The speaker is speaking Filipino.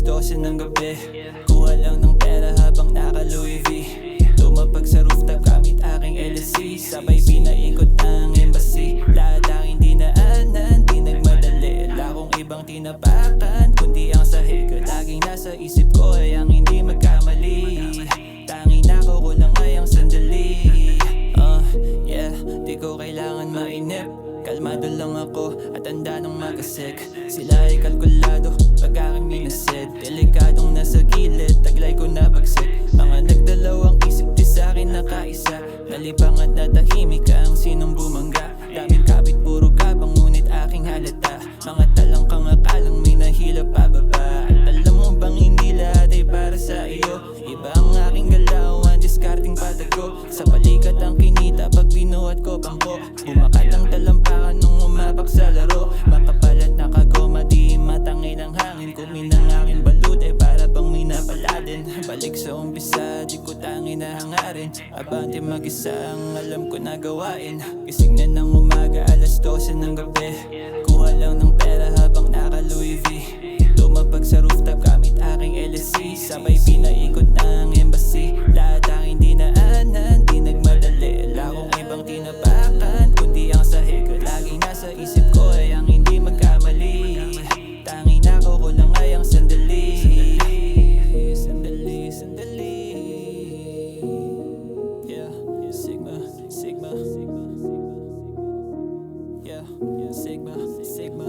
12 ng gabi. Kuha lang ng pera habang naka-Louis V. Tumapag sa rooftop gamit aking LSC. Sabay pinaikot ang embassy. Lahat aking dinaanan, di nagmadali. Wala akong ibang tinapakan kundi ang sahig. Laging nasa isip ko ay ang hindi magkamali. Tanging nako kulang ay ang sandali. Di ko kailangan mainip. Kalmado lang ako at handa ng magasik. Sila ay kalkulado pag aking minasid. Delikadong nasa gilid, taglay ko na bagsik. Mga nagdalawang isip di sa'kin nakaisa. Nalibang at natahimik ka ang sinong bumangga. Daming kapit puro kabang ngunit aking halata. Mga talangkang akalang may nahila pababa. At alam mo bang hindi lahat ay para sa iyo. Iba ang aking galawan, discarding patago. Sa balikat ang kinita pag binuhat ko pangko. Bumakat ang talampakan nung umapak sa laro. Makapalat nakagoma di matangin ang hangin. Kuminang aking balute para bang minapaladin. Balik sa umpisa di ko tangin na hangarin. Abante mag-isa ang alam ko na gawain. Gising na ng umaga alas 12 ng gabi. Kuha lang ng pera habang naka-Louis V. Tumapag sa rooftop gamit aking LSC. Sabay pinaikot ang embassy. Lahat aking dinaanan, di nagmadali. Wala akong ibang tinapakan kundi ang sahig. Laging nasa isip ko ay ang hindi magkamali. Tanging nako kulang ay ang sandali. Sandali, sandali. Yeah, Sigma, Sigma. Yeah, Sigma, Sigma.